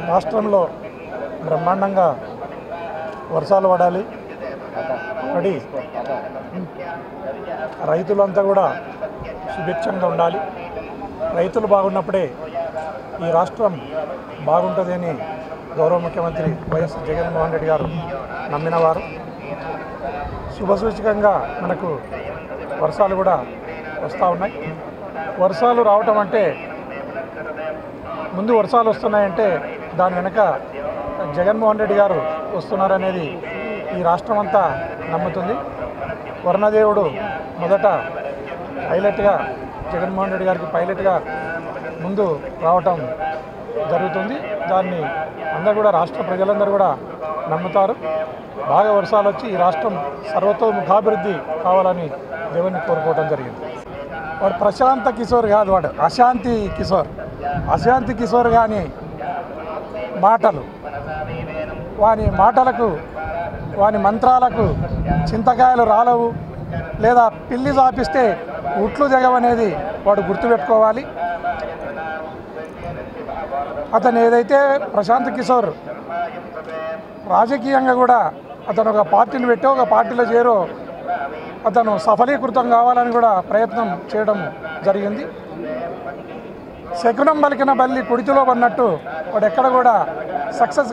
రాష్ట్రంలో బ్రహ్మాండంగా వర్షాలు పడాలి, పడి రైతులంతా కూడా సుభిక్షంగా ఉండాలి. రైతులు బాగున్నప్పుడే ఈ రాష్ట్రం బాగుంటుంది అని గౌరవ ముఖ్యమంత్రి వైఎస్ జగన్మోహన్ రెడ్డి గారు నమ్మినవారు. శుభసూచకంగా మనకు వర్షాలు కూడా వస్తూ ఉన్నాయి. వర్షాలు రావటం అంటే ముందు వర్షాలు వస్తున్నాయంటే దాని వెనక జగన్మోహన్ రెడ్డి గారు వస్తున్నారనేది ఈ రాష్ట్రం అంతా నమ్ముతుంది. వర్ణదేవుడు మొదట పైలట్గా జగన్మోహన్ రెడ్డి గారికి పైలట్గా ముందు రావటం జరుగుతుంది. దాన్ని అందరూ కూడా రాష్ట్ర ప్రజలందరూ కూడా నమ్ముతారు. బాగా వర్షాలు వచ్చి ఈ రాష్ట్రం సర్వతోముఖాభివృద్ధి కావాలని దేవుణ్ణి కోరుకోవడం జరిగింది. వాడు ప్రశాంత కిషోర్ కాదు, వాడు అశాంతి కిషోర్. అశాంతి కిషోర్ కానీ మాటలు, వాని మాటలకు వాని మంత్రాలకు చింతకాయలు రాలవు, లేదా పిల్లి చాపిస్తే ఉట్లు దిగవనేది వాడు గుర్తుపెట్టుకోవాలి. అతను ఏదైతే ప్రశాంత్ కిషోర్ రాజకీయంగా కూడా అతను ఒక పార్టీని పెట్టో ఒక పార్టీలో చేరో అతను సఫలీకృతం కావాలని కూడా ప్రయత్నం చేయడం జరిగింది. శకునం పలికిన బల్లి కుడితిలో పడినట్టు వాడు ఎక్కడ కూడా సక్సెస్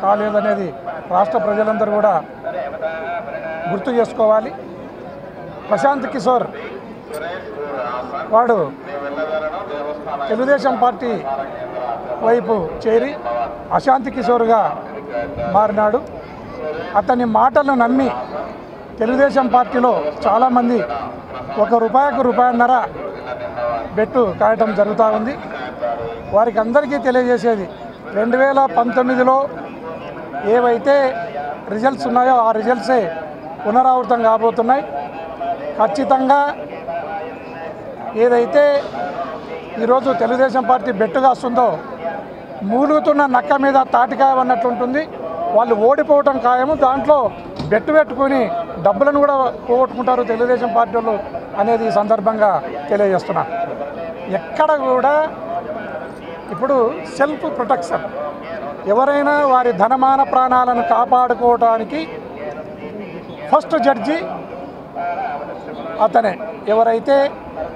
కాలేదనేది రాష్ట్ర ప్రజలందరూ కూడా గుర్తు చేసుకోవాలి. ప్రశాంత్ కిషోర్ వాడు తెలుగుదేశం పార్టీ వైపు చేరి అశాంతి కిషోర్గా మారినాడు. అతని మాటలను నమ్మి తెలుగుదేశం పార్టీలో చాలామంది ₹1కు ₹1.5 బెట్టు కాయటం జరుగుతూ ఉంది. వారికి అందరికీ తెలియజేసేది 2019లో ఏవైతే రిజల్ట్స్ ఉన్నాయో ఆ రిజల్ట్సే పునరావృతం కాబోతున్నాయి. ఖచ్చితంగా ఏదైతే ఈరోజు తెలుగుదేశం పార్టీ బెట్టుగా వస్తుందో మూలుగుతున్న నక్క మీద తాటికాయ అన్నట్లుంటుంది. వాళ్ళు ఓడిపోవటం ఖాయము. దాంట్లో బెట్టు పెట్టుకుని డబ్బులను కూడా పోగొట్టుకుంటారు తెలుగుదేశం పార్టీ వాళ్ళు అనేది ఈ సందర్భంగా తెలియజేస్తున్నా. ఎక్కడ కూడా ఇప్పుడు సెల్ఫ్ ప్రొటెక్షన్, ఎవరైనా వారి ధనమాన ప్రాణాలను కాపాడుకోవడానికి ఫస్ట్ జడ్జి అతనే. ఎవరైతే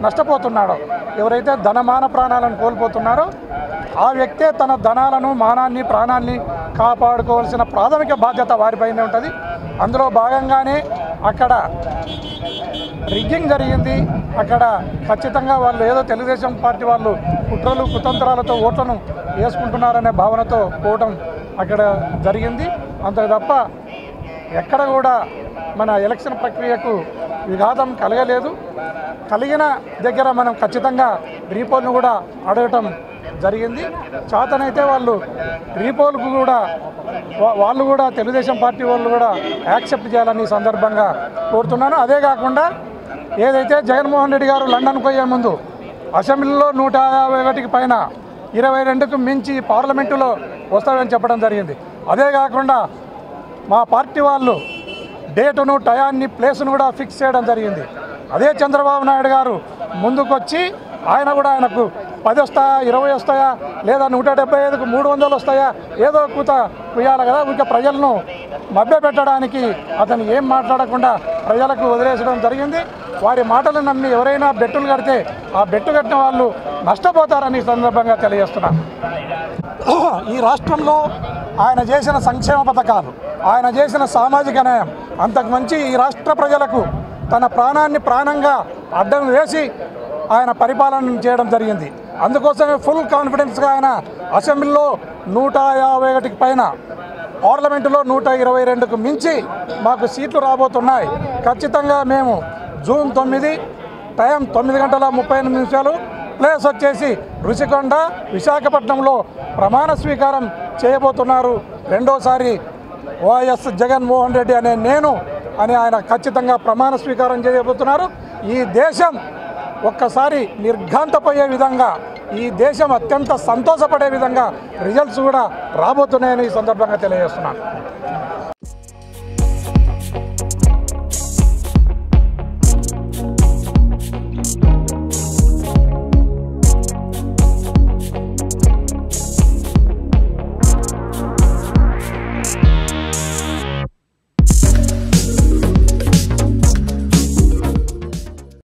నష్టపోతున్నాడో, ఎవరైతే ధనమాన ప్రాణాలను కోల్పోతున్నారో ఆ వ్యక్తే తన ధనాలను, మానాన్ని, ప్రాణాన్ని కాపాడుకోవాల్సిన ప్రాథమిక బాధ్యత వారిపైనే ఉంటుంది. అందులో భాగంగానే అక్కడ రిగ్గింగ్ జరిగింది. అక్కడ ఖచ్చితంగా వాళ్ళు ఏదో తెలుగుదేశం పార్టీ వాళ్ళు కుట్రలు కుతంత్రాలతో ఓట్లను వేసుకుంటున్నారనే భావనతో పోవటం అక్కడ జరిగింది. అంతే తప్ప ఎక్కడ కూడా మన ఎలక్షన్ ప్రక్రియకు విఘాతం కలగలేదు. కలిగిన దగ్గర మనం ఖచ్చితంగా రీపోల్ను కూడా అడగటం జరిగింది. చేతనైతే వాళ్ళు రీపోల్కు కూడా వాళ్ళు కూడా తెలుగుదేశం పార్టీ వాళ్ళు కూడా యాక్సెప్ట్ చేయాలని సందర్భంగా కోరుతున్నాను. అదే కాకుండా ఏదైతే జగన్మోహన్ రెడ్డి గారు లండన్కు పోయే ముందు అసెంబ్లీలో 151కి పైన 22కు మించి పార్లమెంటులో వస్తామని చెప్పడం జరిగింది. అదే కాకుండా మా పార్టీ వాళ్ళు డేటును, టయాన్ని, ప్లేస్ను కూడా ఫిక్స్ చేయడం జరిగింది. అదే చంద్రబాబు నాయుడు గారు ముందుకొచ్చి ఆయన కూడా ఆయనకు 10 వస్తాయా, 20 వస్తాయా, లేదా 175కు 300 వస్తాయా, ఏదో కూత కుయ్యాలి కదా. ఇంకా ప్రజలను మభ్యపెట్టడానికి అతను ఏం మాట్లాడకుండా ప్రజలకు వదిలేసడం జరిగింది. వారి మాటలు నమ్మి ఎవరైనా బెట్టులు కడితే ఆ బెట్టు కట్టిన వాళ్ళు నష్టపోతారని సందర్భంగా తెలియజేస్తున్నా. ఈ రాష్ట్రంలో ఆయన చేసిన సంక్షేమ పథకాలు, ఆయన చేసిన సామాజిక న్యాయం అంతకు మంచి ఈ రాష్ట్ర ప్రజలకు తన ప్రాణాన్ని ప్రాణంగా అడ్డం వేసి ఆయన పరిపాలన చేయడం జరిగింది. అందుకోసమే ఫుల్ కాన్ఫిడెన్స్గా ఆయన అసెంబ్లీలో 151కి పైన, పార్లమెంటులో 122కు మించి మాకు సీట్లు రాబోతున్నాయి. ఖచ్చితంగా మేము జూన్ 9 టైం 9:38 ప్లేస్ వచ్చేసి రుషికొండ, విశాఖపట్నంలో ప్రమాణ స్వీకారం చేయబోతున్నారు. రెండోసారి వైఎస్ జగన్మోహన్ రెడ్డి అనే నేను అని ఆయన ఖచ్చితంగా ప్రమాణ స్వీకారం చేయబోతున్నారు. ఈ దేశం ఒక్కసారి నిర్ఘాంతపోయే విధంగా, ఈ దేశం అత్యంత సంతోషపడే విధంగా రిజల్ట్స్ కూడా రాబోతున్నాయని ఈ సందర్భంగా తెలియజేస్తున్నాను.